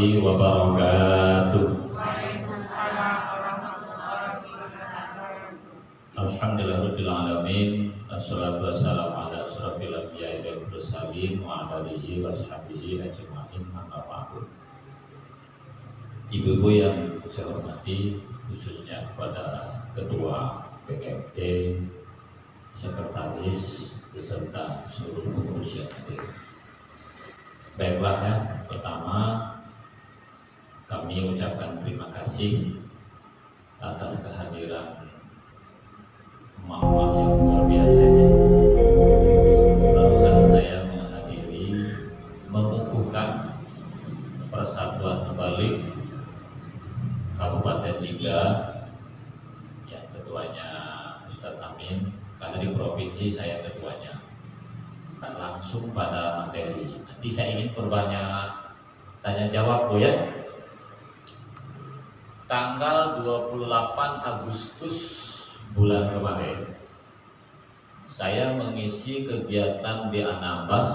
warahmatullahi wabarakatuh. Waalaikumsalam warahmatullahi wabarakatuh. Alhamdulillahirabbil alamin. Wassalatu wassalamu ala asyrofil anbiya'i wal mursalin wa ala alihi washabihi ajmain. Amma ba'du. Ibu-ibu yang saya hormati, khususnya kepada Ketua PKMT, Sekretaris beserta seluruh pengurus yang hadir. Baiklah ya, pertama kami ucapkan terima kasih atas kehadiran emak-emak yang luar biasa ini. Barusan saya menghadiri mengukuhkan persatuan balik Kabupaten Liga yang ketuanya Ustadz Amin, karena di provinsi saya ketuanya. Langsung pada materi. Nanti saya ingin perbanyak tanya jawab Bu ya. Tanggal 28 Agustus bulan kemarin saya mengisi kegiatan di Anambas.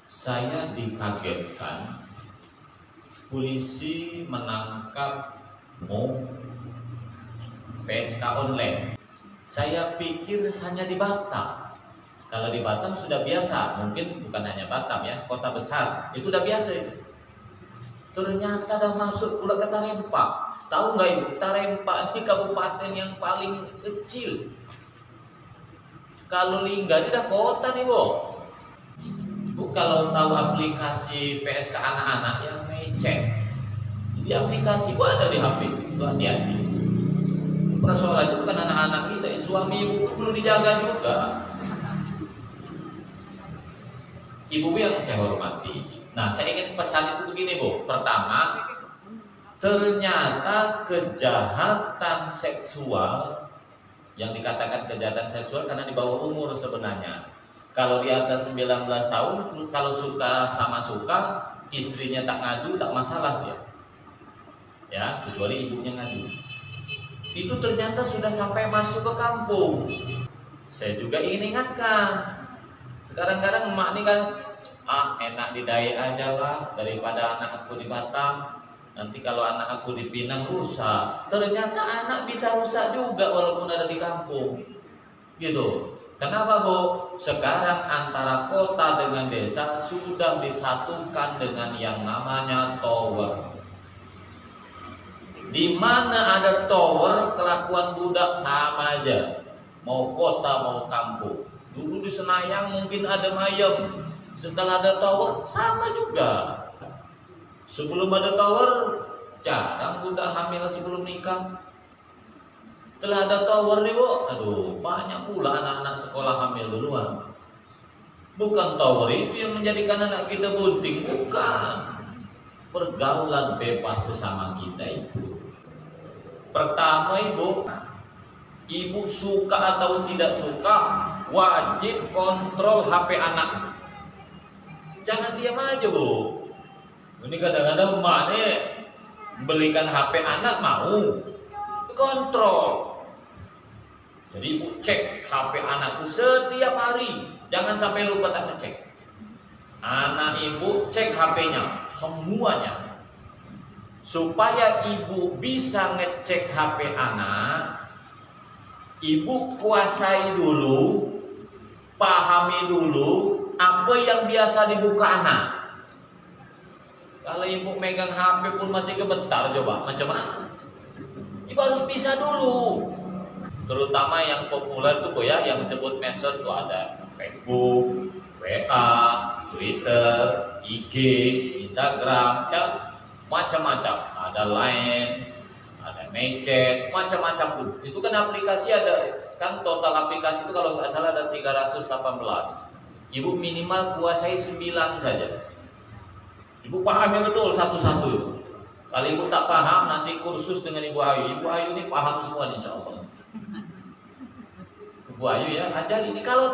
Saya dikagetkan polisi menangkap PSK online. Saya pikir hanya di Batam. Kalau di Batam sudah biasa, mungkin bukan hanya Batam ya, kota besar itu udah biasa itu. Ternyata dah masuk pula ke Tarempa. Tahu nggak Ibu? Tarempa ini kabupaten yang paling kecil. Kalau Lingga ini dah kota nih Bu. Bu kalau tahu aplikasi PSK anak-anak yang mecek, di aplikasi Bu ada di HP, Bu hati-hati. Persoalan itu bukan anak-anak kita, suami Ibu perlu dijaga juga. Ibu yang saya hormati. Nah, saya ingin pesan itu begini Bu. Pertama, ternyata kejahatan seksual yang dikatakan kejahatan seksual karena di bawah umur sebenarnya. Kalau di atas 19 tahun, kalau suka sama suka, istrinya tak ngadu, tak masalah dia. Ya, kecuali ibunya ngadu. Itu ternyata sudah sampai masuk ke kampung. Saya juga ingin ingatkan. Sekarang-kadang emak ini kan enak di Daya aja lah daripada anak aku di Batam. Nanti kalau anak aku di Pinang rusak. Ternyata anak bisa rusak juga walaupun ada di kampung. Gitu. Kenapa Bu? Sekarang antara kota dengan desa sudah disatukan dengan yang namanya tower. Di mana ada tower, kelakuan budak sama aja. Mau kota mau kampung. Dulu di Senayan mungkin ada mayem. Setelah ada tower sama juga. Sebelum ada tower jarang budak hamil sebelum nikah. Setelah ada tower nih Bu, aduh banyak pula anak-anak sekolah hamil duluan. Bukan tower itu yang menjadikan anak kita bunting, bukan. Pergaulan bebas sesama kita itu. Pertama Ibu suka atau tidak suka, wajib kontrol HP anak. Jangan diam aja Bu. Ini kadang-kadang emak nih belikan HP anak mau kontrol. Jadi Ibu cek HP anakku setiap hari. Jangan sampai lupa tak ngecek. Anak Ibu cek HP-nya semuanya. Supaya Ibu bisa ngecek HP anak, Ibu kuasai dulu, pahami dulu apa yang biasa dibuka anak. Kalau Ibu megang HP pun masih gemetar, coba macam mana? Ibu harus bisa dulu. Terutama yang populer tuh Bu ya, yang disebut medsos tuh ada Facebook, WA, Twitter, IG, Instagram, ya macam-macam. Ada Line, ada Mecet, macam-macam tuh. Itu kan aplikasi ada, kan total aplikasi itu kalau nggak salah ada 318. Ibu minimal kuasai 9 saja. Ibu pahami betul satu-satu itu. Kalau Ibu tak paham, nanti kursus dengan Ibu Ayu. Ibu Ayu ini paham semua insya Allah. Ibu Ayu ya, ajar ini. Kalau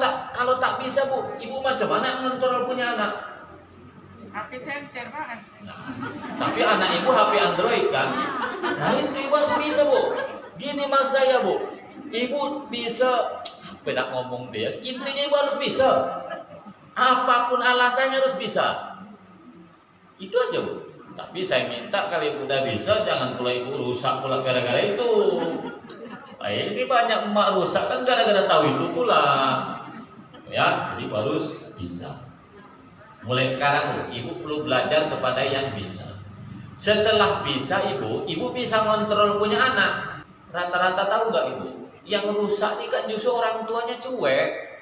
tak bisa Bu, Ibu macam mana ngontrol punya anak? HP center Pak. Nah, tapi anak Ibu HP Android kan? Nah itu Ibu harus bisa Bu. Gini mas saya Bu, Ibu bisa, apa nak ngomong dia? Intinya Ibu harus bisa. Apapun alasannya harus bisa. Itu aja Bu. Tapi saya minta kalau ibu udah bisa, jangan pula ibu rusak pula gara-gara itu. Ini banyak emak rusak kan gara-gara tahu itu pula. Ya, jadi harus bisa. Mulai sekarang ibu perlu belajar kepada yang bisa. Setelah bisa ibu bisa kontrol punya anak. Rata-rata tahu nggak ibu? Yang rusak ini kan justru orang tuanya cuek.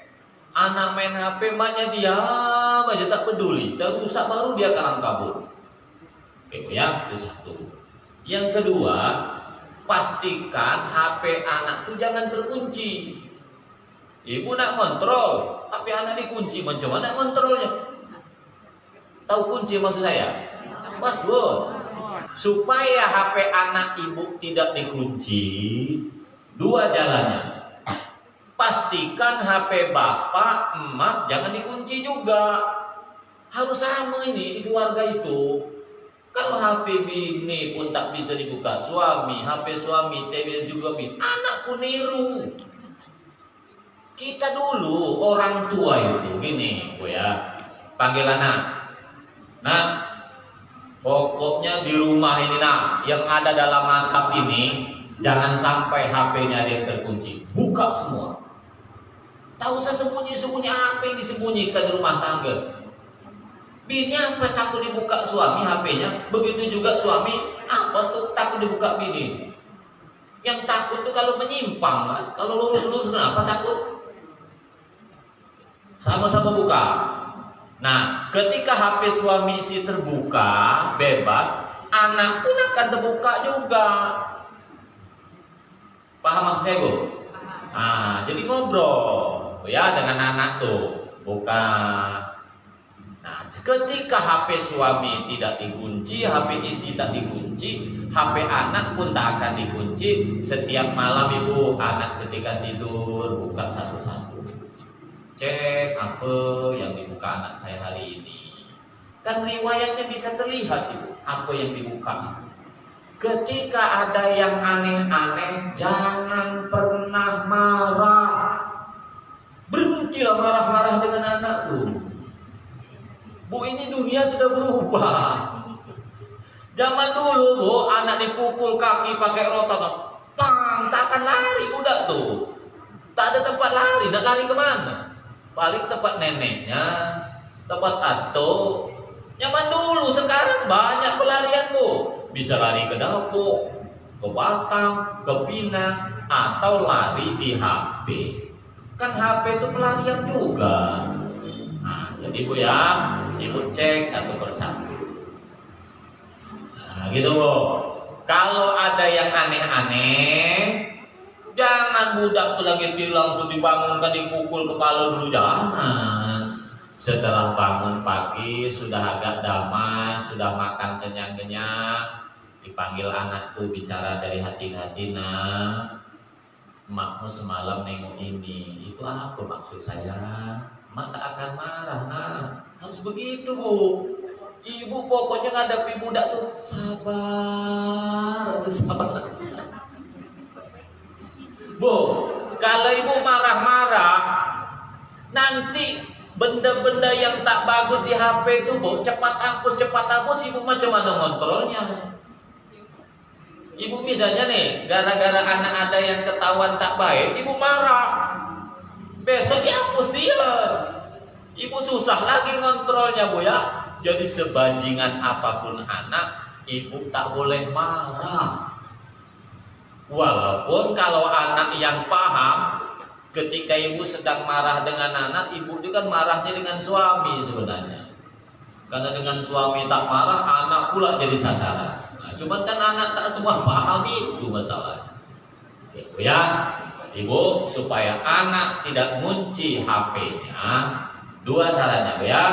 Anak main HP, emaknya diam aja tak peduli. Dan rusak baru dia kalang kabut. Oke ya, itu satu. Yang kedua, pastikan HP anak itu jangan terkunci. Ibu nak kontrol, HP anak dikunci, macam mana kontrolnya? Tahu kunci maksud saya? Password. Supaya HP anak ibu tidak dikunci, dua jalannya. Pastikan HP bapak, emak jangan dikunci juga. Harus sama ini di keluarga itu. Kalau HP bini pun tak bisa dibuka suami, HP suami TV juga bini, anak pun niru. Kita dulu orang tua itu gini, Bu ya. Panggil anak. Nah, pokoknya di rumah ini nak, yang ada dalam atap ini jangan sampai HP-nya ada yang terkunci. Buka semua. Tak usah sembunyi-sembunyi apa yang disembunyikan di rumah tangga. Bini apa takut dibuka suami HP-nya? Begitu juga suami apa tuh takut dibuka bini? Yang takut tuh kalau menyimpang kan? Kalau lurus-lurus kenapa takut? Sama-sama buka. Nah, ketika HP suami istri terbuka, bebas, anak pun akan terbuka juga. Paham maksud saya, Bu? Nah, jadi ngobrol ya dengan anak tuh, bukan. Nah, ketika HP suami tidak dikunci, HP istri tak dikunci, HP anak pun tak akan dikunci. Setiap malam ibu anak ketika tidur buka satu-satu. Cek apa yang dibuka anak saya hari ini. Kan riwayatnya bisa terlihat ibu, apa yang dibuka. Ketika ada yang aneh-aneh, jangan pernah marah. Berhentilah marah-marah dengan anak tuh. Bu, ini dunia sudah berubah. Zaman dulu, Bu, anak dipukul kaki pakai rotan, pang, tak akan lari budak tuh. Tak ada tempat lari, nak lari kemana? Paling tempat neneknya, tempat ato. Zaman dulu, sekarang banyak pelarian, Bu. Bisa lari ke Dapur, ke Batam, ke Pinang, atau lari di HP. Kan HP itu pelarian juga. Nah, jadi Bu ya, ibu cek satu persatu. Nah, gitu Bu. Kalau ada yang aneh-aneh, jangan budak lagi langsung dibangunkan, dipukul kepala dulu, jangan. Setelah bangun pagi, sudah agak damai, sudah makan kenyang-kenyang, dipanggil anak tuh bicara dari hati-hati, nak, makmu semalam nengok ini, itu apa maksud saya? Mak tak akan marah, nak. Harus begitu, Bu. Ibu pokoknya ngadapi budak tuh sabar, sabar. Bu, kalau ibu marah-marah, nanti benda-benda yang tak bagus di HP itu, Bu, cepat hapus, ibu macam mana ngontrolnya? Ibu misalnya nih, gara-gara anak ada yang ketahuan tak baik, ibu marah. Besok dihapus dia. Ibu susah lagi ngontrolnya, Bu ya. Jadi sebajingan apapun anak, ibu tak boleh marah. Walaupun kalau anak yang paham, ketika ibu sedang marah dengan anak, ibu itu kan marahnya dengan suami sebenarnya. Karena dengan suami tak marah, anak pula jadi sasaran. Nah, cuman kan anak tak semua paham, itu masalahnya. Oke, ya, ibu supaya anak tidak ngunci HP-nya, dua sarannya ya.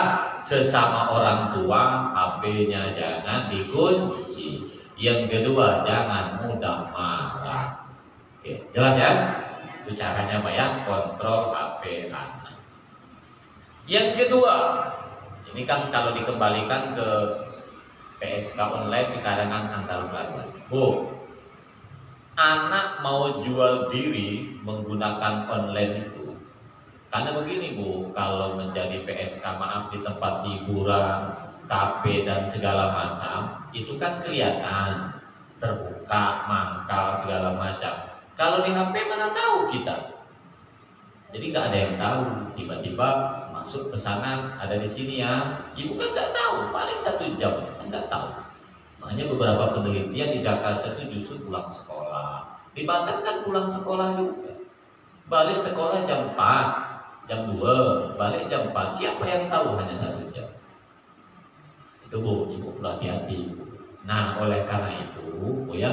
Sesama orang tua, HP-nya jangan dikunci. Yang kedua, jangan mudah marah. Oke, jelas ya? Itu caranya Pak ya, kontrol HP anak. Yang kedua, ini kan kalau dikembalikan ke PSK online di karangan antar pelajar. Bu, anak mau jual diri menggunakan online itu. Karena begini Bu, kalau menjadi PSK maaf di tempat hiburan, KP dan segala macam, itu kan kelihatan terbuka, mangkal segala macam. Kalau di HP mana tahu kita? Jadi nggak ada yang tahu. Tiba-tiba masuk pesanan ada di sini ya, ibu kan nggak tahu. Paling 1 jam kan nggak tahu. Makanya beberapa penelitian di Jakarta itu justru pulang sekolah. Di Batam kan pulang sekolah juga. Balik sekolah jam 4, jam 2, balik jam 4. Siapa yang tahu hanya 1 jam? Itu Bu, ibu perlu hati-hati. Nah, oleh karena itu, Bu ya,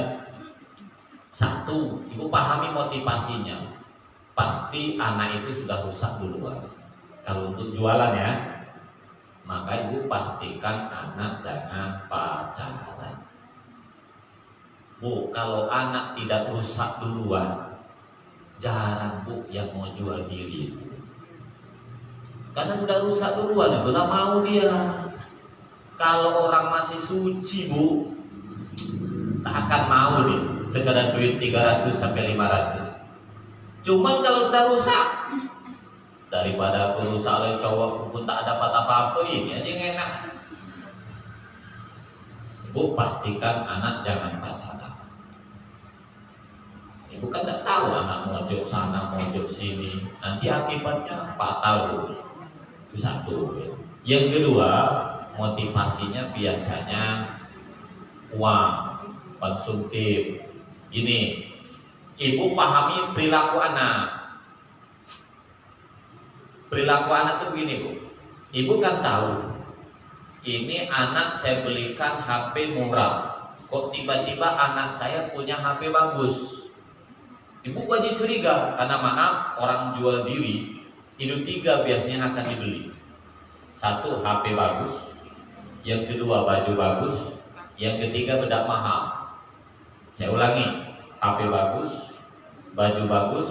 1, ibu pahami motivasinya. Pasti anak itu sudah rusak duluan. Kalau untuk jualan ya, maka ibu pastikan anak jangan pacaran. Bu, kalau anak tidak rusak duluan, jarang Bu yang mau jual diri. Karena sudah rusak duluan, belum mau dia. Kalau orang masih suci Bu, tak akan mau nih sekedar duit 300 sampai 500. Cuman kalau sudah rusak, daripada aku rusak oleh cowok pun tak dapat apa-apa, ini aja yang enak. Ibu pastikan anak jangan pacaran. Ibu kan tak tahu anak mojok sana, mojok sini, nanti akibatnya fatal. Itu 1. Yang kedua, motivasinya biasanya uang, konsumtif. Gini, ibu pahami perilaku anak. Perilaku anak itu begini Bu. Ibu kan tahu, ini anak saya belikan HP murah. Kok tiba-tiba anak saya punya HP bagus? Ibu wajib curiga, karena maaf, orang jual diri itu 3 biasanya akan dibeli. 1, HP bagus. Yang kedua, baju bagus. Yang ketiga, bedak mahal. Saya ulangi, HP bagus, baju bagus,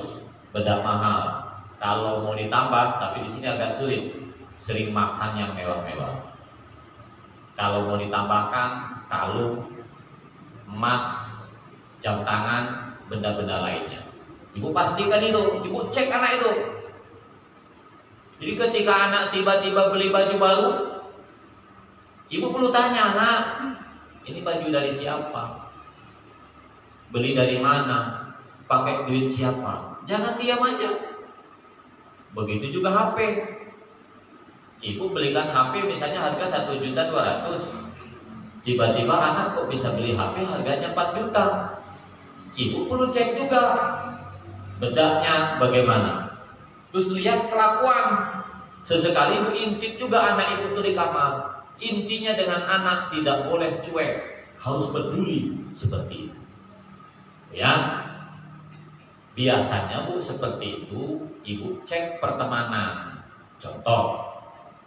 bedak mahal. Kalau mau ditambah, tapi di sini agak sulit, sering makan yang mewah-mewah. Kalau mau ditambahkan kalung, emas, jam tangan, benda-benda lainnya. Ibu pastikan itu, ibu cek anak itu. Jadi ketika anak tiba-tiba beli baju baru, ibu perlu tanya, nak, ini baju dari siapa? Beli dari mana? Pakai duit siapa? Jangan diam aja. Begitu juga HP. Ibu belikan HP misalnya harga 1.200.000. Tiba-tiba anak kok bisa beli HP harganya 4 juta. Ibu perlu cek juga bedaknya bagaimana. Terus lihat kelakuan. Sesekali ibu intip juga anak ibu itu di kamar. Intinya dengan anak tidak boleh cuek, harus peduli seperti itu. Ya, biasanya Bu seperti itu, ibu cek pertemanan. Contoh,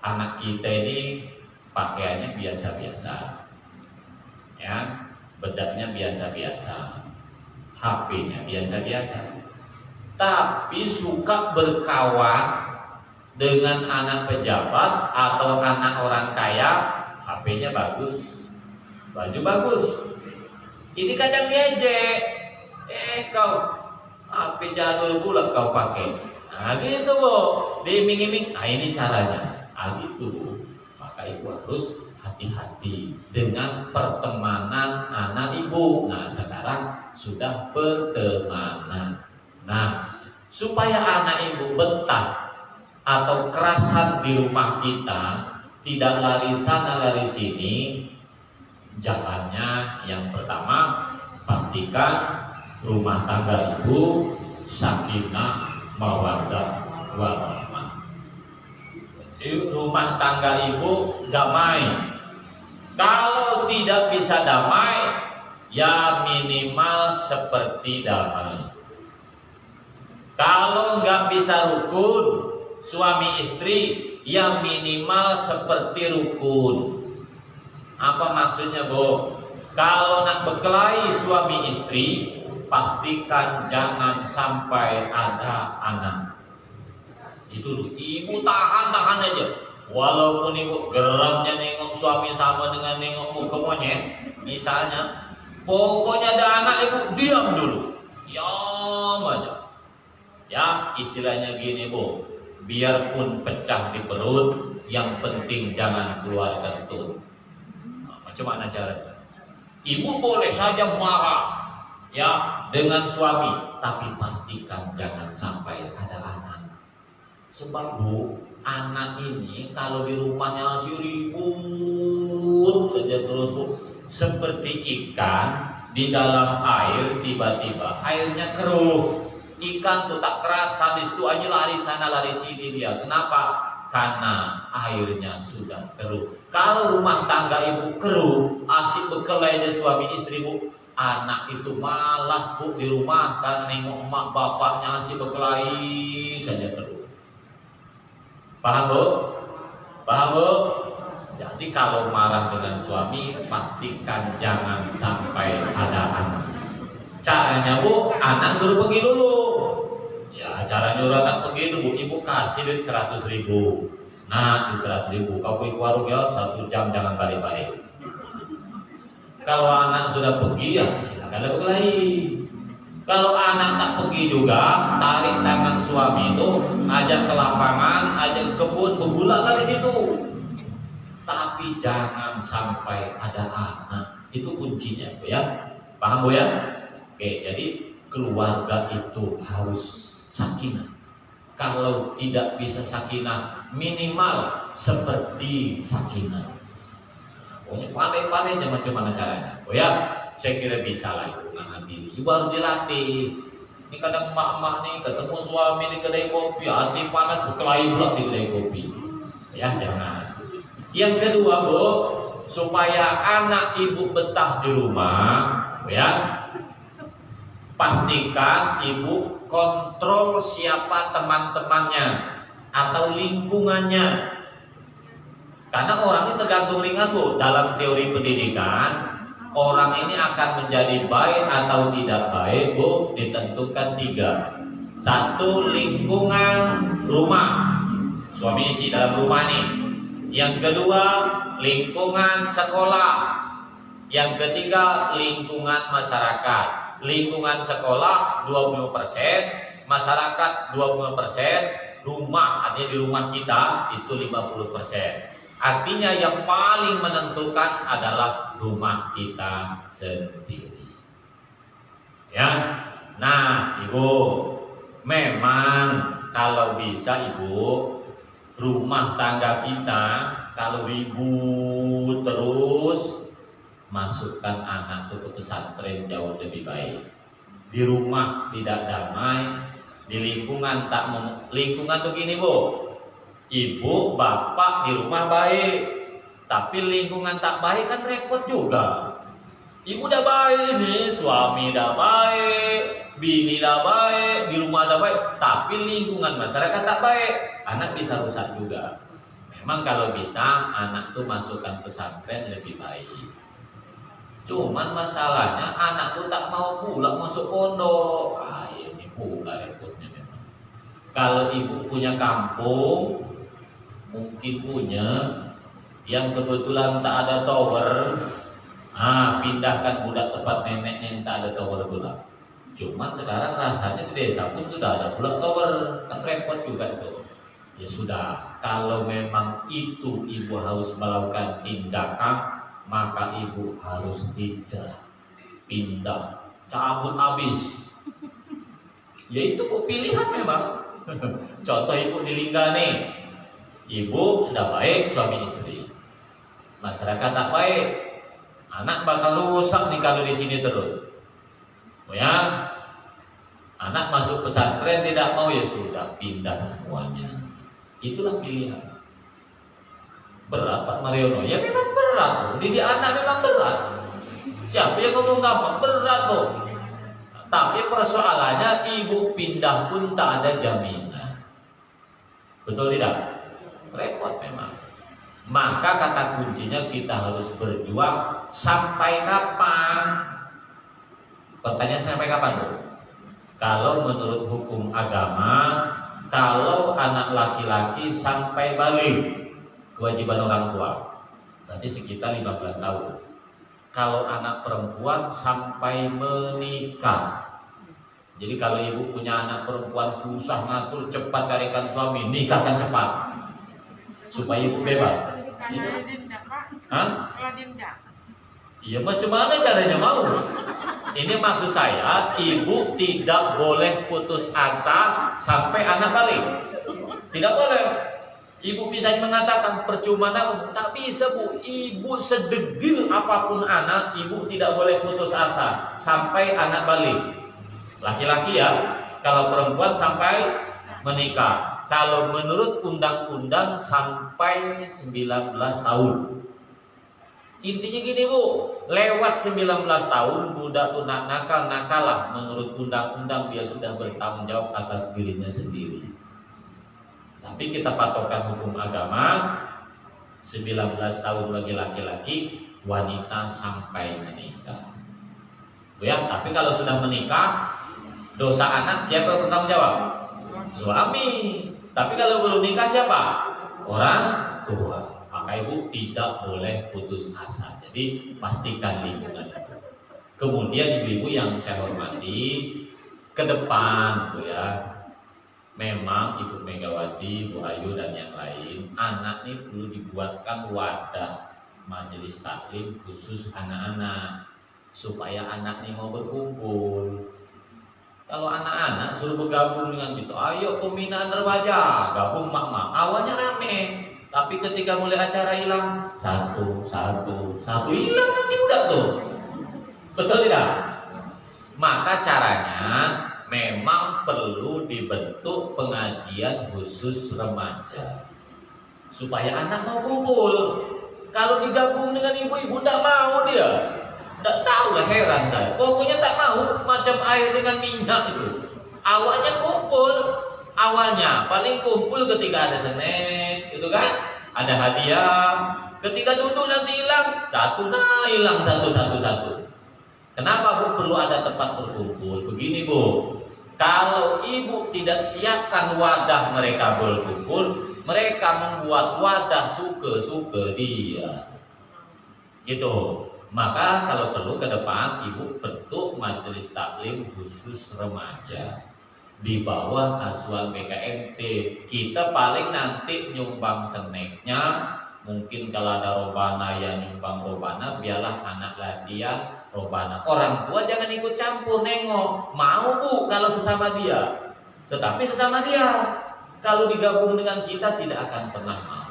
anak kita ini pakaiannya biasa-biasa, ya, bedaknya biasa-biasa, HP-nya biasa-biasa, tapi suka berkawan dengan anak pejabat atau anak orang kaya, HP-nya bagus, baju bagus. Ini kadang diejek, kau HP jadul pula kau pakai. Nah gitu Bu, diiming-iming. Nah ini caranya. Nah gitu. Maka ibu harus hati-hati dengan pertemanan anak ibu. Nah sekarang sudah pertemanan. Nah supaya anak ibu betah atau kerasan di rumah kita, tidak lari sana lari sini, jalannya yang pertama pastikan rumah tangga ibu sakinah mawaddah warahmah. Rumah tangga ibu damai. Kalau tidak bisa damai, ya minimal seperti damai. Kalau nggak bisa rukun suami istri, ya minimal seperti rukun. Apa maksudnya Bu? Kalau nak berkelahi suami istri, pastikan jangan sampai ada anak. Itu dulu. Ibu tahan aja. Walaupun ibu geramnya nengok suami sama dengan nengok muka monyet, misalnya, pokoknya ada anak ibu diam dulu. Diam aja. Ya istilahnya gini Bu, biarpun pecah di perut, yang penting jangan keluar kentut. Nah, macam mana caranya? Ibu boleh saja marah ya dengan suami, tapi pastikan jangan sampai ada anak. Sebab Bu, anak ini kalau di rumahnya masih ribut saja terus Bu, seperti ikan di dalam air, tiba-tiba airnya keruh. Ikan tuh tak kerasa di situ aja lari sana lari sini dia. Kenapa? Karena airnya sudah keruh. Kalau rumah tangga ibu keruh, asik berkelahi aja suami istri Bu, anak itu malas Bu di rumah karena nengok emak bapaknya asik berkelahi saja terus. Paham Bu? Paham Bu? Jadi kalau marah dengan suami, pastikan jangan sampai ada anak. Caranya Bu, anak suruh pergi dulu. Ya, cara nyuruh anak pergi dulu, ibu kasih duit 100.000. Nah, di 100.000, kau pergi ke warung ya 1 jam jangan balik-balik. Kalau anak sudah pergi ya silakan berkelahi. Kalau anak tak pergi juga, tarik tangan suami itu, ajak ke lapangan, ajak ke kebun, bergulak di situ. Tapi jangan sampai ada anak. Itu kuncinya Bu ya. Paham Bu ya? Oke, jadi keluarga itu harus sakinah. Kalau tidak bisa sakinah, minimal seperti sakinah. Pokoknya pandai-pandainya macam mana caranya. Oh ya, saya kira bisa lah itu nahan diri. Ibu harus dilatih. Ini kadang emak-emak nih ketemu suami di kedai kopi, hati panas berkelahi pula di kedai kopi. Ya jangan. Yang kedua Bu, supaya anak ibu betah di rumah, ya pastikan ibu kontrol siapa teman-temannya atau lingkungannya. Karena orang ini tergantung lingkungan Bu. Dalam teori pendidikan, orang ini akan menjadi baik atau tidak baik Bu ditentukan 3. 1, lingkungan rumah, suami istri dalam rumah nih. Yang kedua, lingkungan sekolah. Yang ketiga, lingkungan masyarakat. Lingkungan sekolah 20%, masyarakat 20%, rumah, artinya di rumah kita itu 50%. Artinya yang paling menentukan adalah rumah kita sendiri. Ya. Nah, Ibu, memang kalau bisa Ibu, rumah tangga kita kalau ribut terus, masukkan anak itu ke pesantren jauh lebih baik. Di rumah tidak damai, di lingkungan lingkungan tuh gini Bu, ibu bapak di rumah baik, tapi lingkungan tak baik kan repot juga. Ibu udah baik nih, suami udah baik, bini udah baik, di rumah udah baik, tapi lingkungan masyarakat tak baik, anak bisa rusak juga. Memang kalau bisa anak tuh masukkan pesantren lebih baik. Cuman masalahnya anak tuh tak mau pula masuk pondok. Ini pula repotnya memang. Kalau ibu punya kampung, mungkin punya yang kebetulan tak ada tower, pindahkan budak tempat nenek yang tak ada tower pula. Cuman sekarang rasanya di desa pun sudah ada pula tower, kan repot juga itu. Ya sudah, kalau memang itu ibu harus melakukan tindakan, maka ibu harus hijrah, pindah, cabut habis. Ya itu pilihan memang. Contoh ibu di Linggane, ibu sudah baik suami istri, masyarakat tak baik, anak bakal rusak nih kalau di sini terus. Ya, anak masuk pesantren tidak mau, ya sudah pindah semuanya. Itulah pilihan. Berat Pak Mariono? Ya memang berat. Didik anak memang berat. Siapa yang ngomong gampang? Berat kok. Tapi persoalannya ibu pindah pun tak ada jaminan. Betul tidak? Repot memang. Maka kata kuncinya kita harus berjuang sampai kapan? Pertanyaan sampai kapan Bu? Kalau menurut hukum agama, kalau anak laki-laki sampai balik, kewajiban orang tua, berarti sekitar 15 tahun. Kalau anak perempuan sampai menikah. Jadi kalau ibu punya anak perempuan susah ngatur, cepat carikan suami, nikahkan cepat. supaya ibu bebas. Kalau denda, Pak. Hah? Kalau denda. Iya, macam mana caranya mau? Ini maksud saya, ibu tidak boleh putus asa sampai anak balik. Tidak boleh. Ibu bisa mengatakan percuma nabung, tak bisa bu. Ibu sedegil apapun anak, ibu tidak boleh putus asa sampai anak balik. Laki-laki ya, kalau perempuan sampai menikah. Kalau menurut undang-undang sampai 19 tahun. Intinya gini bu, lewat 19 tahun budak tuh nakal-nakalah, menurut undang-undang dia sudah bertanggung jawab atas dirinya sendiri. Tapi kita patokan hukum agama 19 tahun bagi laki-laki, wanita sampai menikah. Ya, tapi kalau sudah menikah, dosa anak siapa yang bertanggung jawab? Suami. Tapi kalau belum nikah siapa? Orang tua. Maka ibu tidak boleh putus asa. Jadi pastikan lingkungan ibu. Kemudian ibu-ibu yang saya hormati, ke depan bu ya, memang Ibu Megawati, Bu Ayu dan yang lain, anak ini perlu dibuatkan wadah majelis taklim khusus anak-anak supaya anak ini mau berkumpul. Kalau anak-anak suruh bergabung dengan gitu, ayo pembinaan remaja, gabung mak-mak, awalnya rame. Tapi ketika mulai acara hilang, satu hilang nanti udah tuh. Betul tidak? Maka caranya memang perlu dibentuk pengajian khusus remaja supaya anak mau kumpul. Kalau digabung dengan ibu-ibu tidak mau dia. Tidak tahu lah, heran saya. Pokoknya tak mau, macam air dengan minyak itu. Awalnya kumpul. Awalnya paling kumpul ketika ada snack, gitu kan? Ada hadiah. Ketika duduk nanti hilang, hilang satu. Kenapa bu perlu ada tempat berkumpul? Begini bu, kalau ibu tidak siapkan wadah mereka berkumpul, mereka membuat wadah suka-suka dia. Gitu. Maka kalau perlu ke depan ibu bentuk majelis taklim khusus remaja di bawah asuhan BKMT. Kita paling nanti nyumbang seneknya, mungkin kalau ada robana yang nyumbang robana, biarlah anak latihan robana. Orang tua jangan ikut campur nengok. Mau bu kalau sesama dia, tetapi sesama dia. Kalau digabung dengan kita tidak akan pernah mau.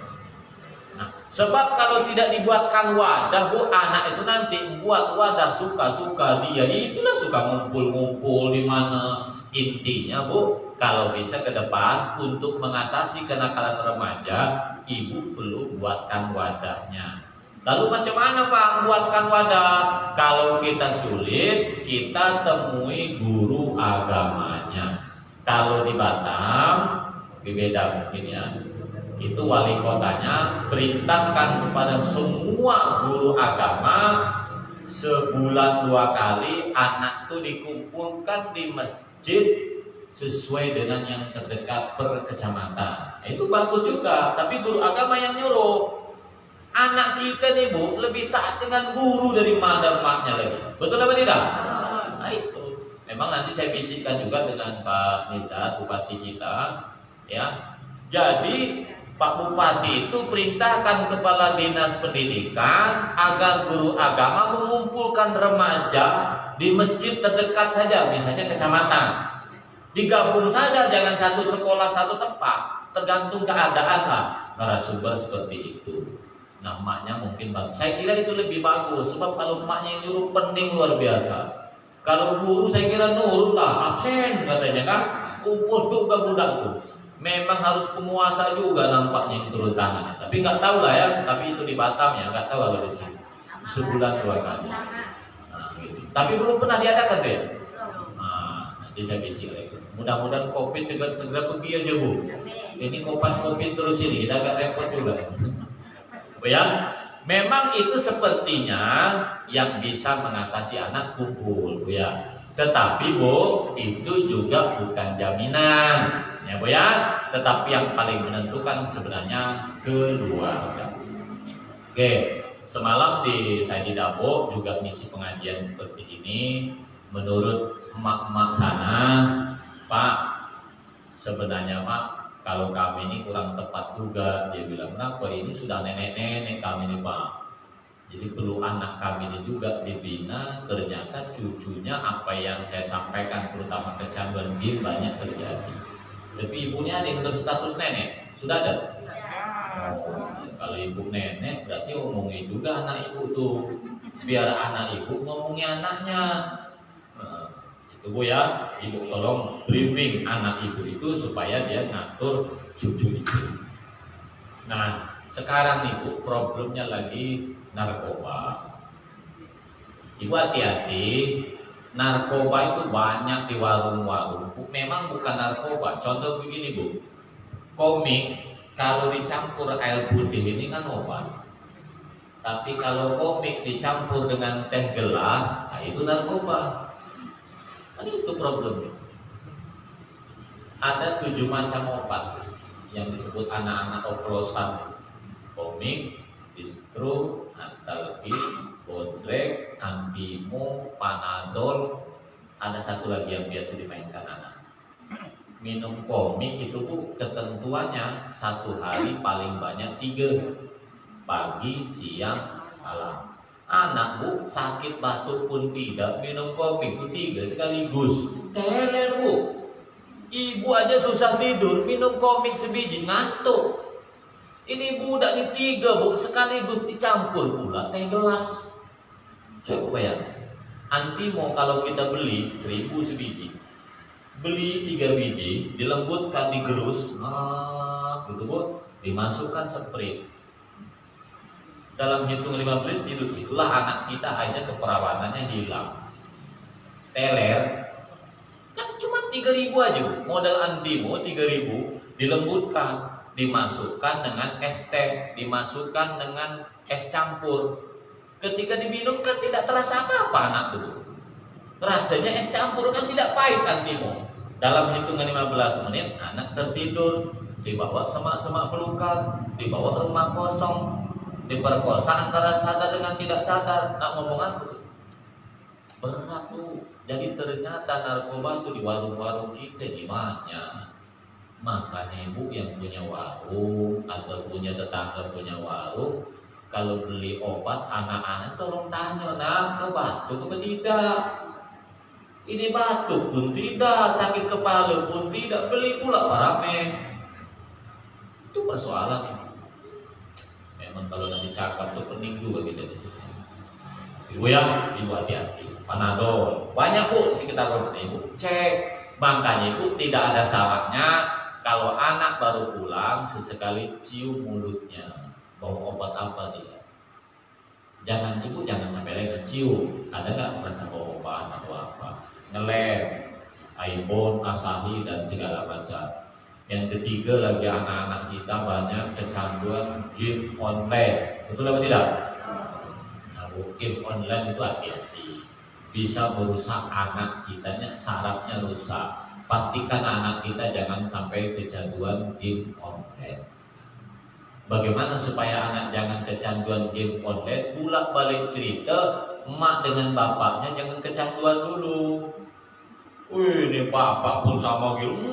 Nah, sebab kalau tidak dibuatkan wadah bu, anak itu nanti buat wadah suka-suka dia. Itulah suka ngumpul-ngumpul di mana. Intinya bu, kalau bisa ke depan untuk mengatasi kenakalan remaja, ibu perlu buatkan wadahnya. Lalu macam mana Pak membuatkan wadah? Kalau kita sulit, kita temui guru agamanya. Kalau di Batam, beda mungkin ya. Itu wali kotanya perintahkan kepada semua guru agama sebulan 2 kali anak itu dikumpulkan di masjid sesuai dengan yang terdekat per kecamatan. Nah, itu bagus juga, tapi guru agama yang nyuruh. Anak kita nih bu lebih taat dengan guru dari mana maknya lagi. Betul apa tidak? Nah itu. Memang nanti saya bisikkan juga dengan Pak Nizar, Bupati kita. Ya. Jadi Pak Bupati itu perintahkan Kepala Dinas Pendidikan agar guru agama mengumpulkan remaja di masjid terdekat saja, misalnya kecamatan. Digabung saja, jangan satu sekolah satu tempat. Tergantung keadaan lah narasumber seperti itu. Nah, emaknya mungkin bagus. Saya kira itu lebih bagus, sebab kalau emaknya yang nyuruh pening luar biasa. Kalau guru saya kira nurut lah, absen katanya kan, kumpul juga budak tuh. Memang harus penguasa juga nampaknya yang turun tangan. Tapi nggak tahu lah ya, tapi itu di Batam ya, nggak tahu kalau di sini. Sebulan 2 kali. Nah, gitu. Tapi belum pernah diadakan tuh ya. Nah, nanti saya bisik lagi. Mudah-mudahan COVID segera pergi aja bu. Ini COVID terus ini, kita agak repot juga. Ya, memang itu sepertinya yang bisa mengatasi anak kumpul, ya. Tetapi bu, itu juga bukan jaminan, ya bu ya. Tetapi yang paling menentukan sebenarnya keluarga. Oke, semalam saya di Dabo juga misi pengajian seperti ini. Menurut emak-emak sana, Pak, sebenarnya Mak, kalau kami ini kurang tepat juga. Dia bilang, kenapa ini sudah nenek-nenek kami ini Pak, jadi perlu anak kami ini juga dibina. Ternyata cucunya apa yang saya sampaikan, terutama kecanduan game banyak terjadi. Tapi ibunya ada yang berstatus nenek, sudah ada? Kalau ibu nenek berarti omongin juga anak ibu tuh, biar anak ibu ngomongnya anaknya. Itu Bu ya, ibu tolong briefing anak ibu itu supaya dia ngatur cucu itu. Nah sekarang nih Bu, problemnya lagi narkoba. Ibu hati-hati, narkoba itu banyak di warung-warung. Memang bukan narkoba. Contoh begini Bu, komik kalau dicampur air putih ini kan obat. Tapi kalau komik dicampur dengan teh gelas, nah itu narkoba. Kan itu problemnya. Ada 7 macam obat yang disebut anak-anak oplosan: komik, distro, antalgin, bodrek, ambimo, panadol. Ada satu lagi yang biasa dimainkan anak. Minum komik itu Bu, ketentuannya 1 hari paling banyak 3, pagi, siang, malam. Anak Bu sakit batuk pun tidak, minum komik itu 3 sekaligus. Teler Bu. Ibu aja susah tidur, minum komik sebiji ngantuk. Ini budak ini 3 Bu, sekaligus dicampur pula teh gelas. Coba ya, Antimo kalau kita beli 1000 sebiji, beli 3 biji, dilembutkan, digerus, gitu Bu, dimasukkan spray. Dalam hitung 15 menit itulah anak kita akhirnya keperawanannya hilang. Teler, kan cuma 3.000 aja Bu, modal Antimo 3.000, dilembutkan, dimasukkan dengan es teh, dimasukkan dengan es campur. Ketika diminum kan tidak terasa apa-apa anak itu. Rasanya es campur kan tidak pahit Antimo. Dalam hitungan 15 menit anak tertidur, dibawa semak-semak pelukan, dibawa rumah kosong, diperkosa antara sadar dengan tidak sadar. Nak ngomong apa? Berat tuh. Jadi ternyata narkoba itu di warung-warung kita gimana? Makanya Ibu yang punya warung atau punya tetangga punya warung, kalau beli obat anak-anak tolong tanya, nak batuk apa tidak? Ini batuk pun tidak, sakit kepala pun tidak, beli pula Paramed. Itu persoalan ini. Memang kalau nanti cakap tuh penting juga kita di sini. Ibu ya, Ibu hati-hati. Panadol banyak Bu di sekitar rumah Ibu. Cek. Makanya Ibu tidak ada salahnya kalau anak baru pulang sesekali cium mulutnya, bau obat apa dia. Jangan Ibu jangan sampai lagi cium. Ada nggak rasa bau obat atau apa? Ngelem, iPhone, Asahi dan segala macam. Yang ketiga lagi anak-anak kita banyak kecanduan game online. Betul apa tidak? Nah, game online itu hati-hati, bisa merusak anak kitanya, sarafnya rusak. Pastikan anak kita jangan sampai kecanduan game online. Bagaimana supaya anak jangan kecanduan game online? Bolak-balik cerita, emak dengan bapaknya jangan kecanduan dulu. Wih, ini bapak pun sama gitu,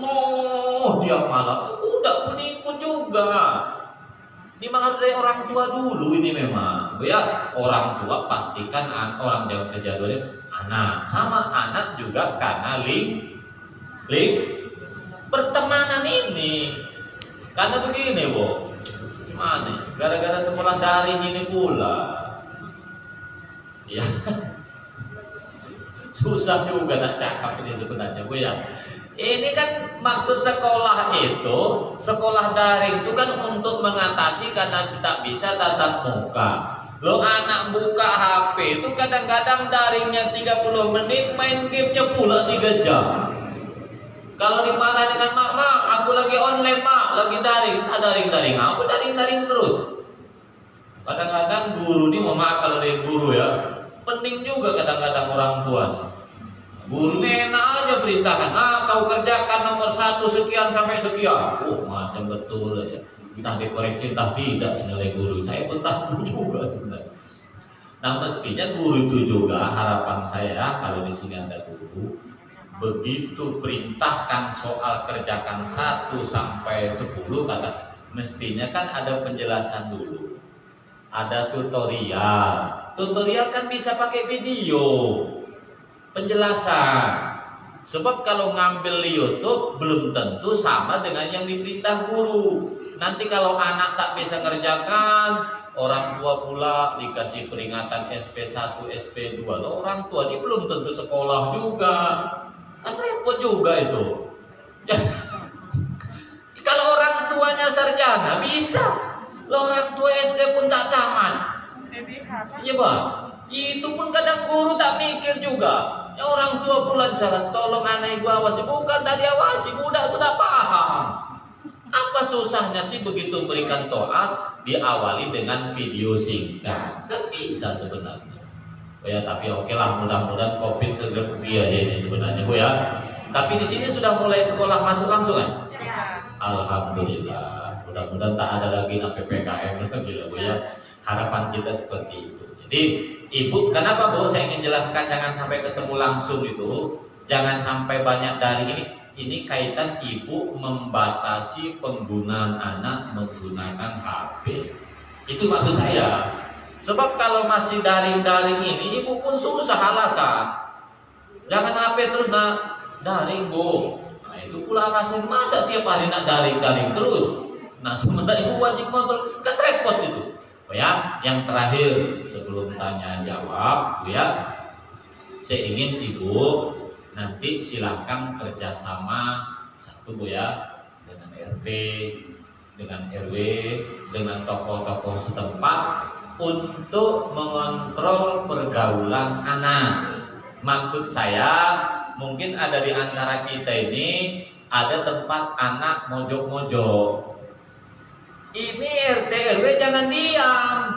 dia malah udah pun ikut juga. Ini memang dari orang tua dulu ini memang, ya orang tua pastikan orang jangan kecanduan anak, sama anak juga karena link pertemanan ini. Karena begini Bu, gimana? Gara-gara sekolah daring ini pula, ya. Susah juga nak cakap ini sebenarnya Bu ya. Ini kan maksud sekolah itu, sekolah daring itu kan untuk mengatasi karena tidak bisa tatap muka. Lo anak buka HP itu kadang-kadang daringnya 30 menit, main gamenya pula 3 jam. Kalau dimarah dengan mak, aku lagi online mak, lagi daring, daring apa daring terus. Kadang-kadang guru ini, mohon maaf kalau dia guru ya, penting juga kadang-kadang orang tua. Guru enak aja perintahkan, kau kerjakan nomor 1 sekian sampai sekian. Macam betul aja. Entah dikoreksi, entah tidak senilai guru. Saya pun tahu juga sebenarnya. Nah mestinya guru itu juga harapan saya kalau di sini ada guru, begitu perintahkan soal kerjakan 1 sampai 10 kata, mestinya kan ada penjelasan dulu. Ada tutorial. Tutorial kan bisa pakai video. Penjelasan. Sebab kalau ngambil di YouTube belum tentu sama dengan yang diperintah guru. Nanti kalau anak tak bisa ngerjakan, orang tua pula dikasih peringatan SP1, SP2. Loh, orang tua ini belum tentu sekolah juga. Kan repot juga itu. Kalau orang tuanya sarjana bisa. Loh, orang tua SD pun tak tamat. BBH kan? Iya Bang. Itu pun kadang guru tak mikir juga. Ya orang tua pula salah. Tolong anak gua awasi. Bukan tadi awasi, budak itu tak paham. Apa susahnya sih begitu berikan to'at diawali dengan video singkat? Kan bisa sebenarnya. Oh ya, tapi oke lah, mudah-mudahan COVID segera pergi aja ini sebenarnya Bu ya. Tapi di sini sudah mulai sekolah masuk langsung kan? Ya. Alhamdulillah. Mudah-mudahan tak ada lagi PPKM lagi Bu ya. Harapan kita seperti itu. Jadi Ibu, kenapa Bu saya ingin jelaskan jangan sampai ketemu langsung itu, jangan sampai banyak dari ini kaitan Ibu membatasi penggunaan anak menggunakan HP. Itu maksud saya. Sebab kalau masih daring-daring ini Ibu pun susah alasan. Jangan HP terus nak daring Bu. Nah itu pula alasan masa tiap hari nak daring-daring terus. Nah sementara Ibu wajib kontrol, kan repot itu. Oh ya, yang terakhir sebelum tanya jawab, Bu ya, saya ingin Ibu nanti silahkan kerjasama satu Bu ya, dengan RT, dengan RW, dengan tokoh-tokoh setempat untuk mengontrol pergaulan anak. Maksud saya mungkin ada di antara kita ini ada tempat anak mojok-mojok. Ini RT RW jangan diam.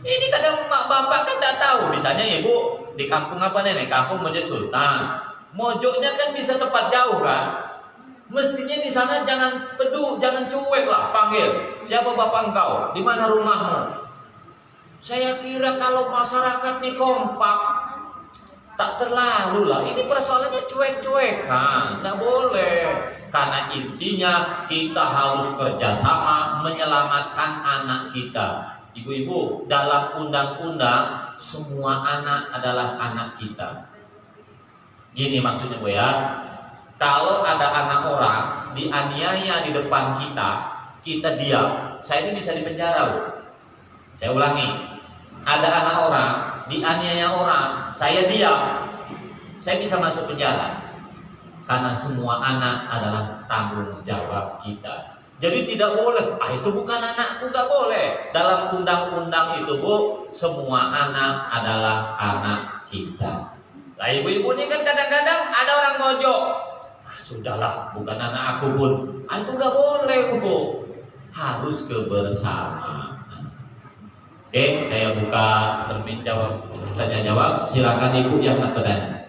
Ini kadang mak bapak kan tidak tahu. Misalnya Ibu di kampung apa nih? Kampung Masjid Sultan. Mojoknya kan bisa tempat jauh kan? Mestinya di sana jangan jangan cuek lah panggil. Siapa bapak engkau? Di mana rumahmu? Saya kira kalau masyarakat nih kompak, tak terlalu lah. Ini persoalannya cuek-cuekan, tidak boleh. Karena intinya kita harus kerjasama menyelamatkan anak kita. Ibu-ibu, dalam undang-undang semua anak adalah anak kita. Gini maksudnya Bu ya. Kalau ada anak orang dianiaya di depan kita diam. Saya ini bisa dipenjara Bu. Saya ulangi. Ada anak orang dianiaya orang, saya diam. Saya bisa masuk penjara. Karena semua anak adalah tanggung jawab kita. Jadi tidak boleh, itu bukan anakku, tidak boleh. Dalam undang-undang itu Bu, semua anak adalah anak kita. Nah ibu-ibu ini kan kadang-kadang ada orang mojok. Sudahlah, bukan anak aku pun. Itu nggak boleh Bu. Harus kebersamaan. Oke, saya buka termin jawab, tanya jawab. Silakan Ibu yang nak bertanya.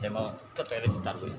Saya mau ke toilet sebentar Bu ya.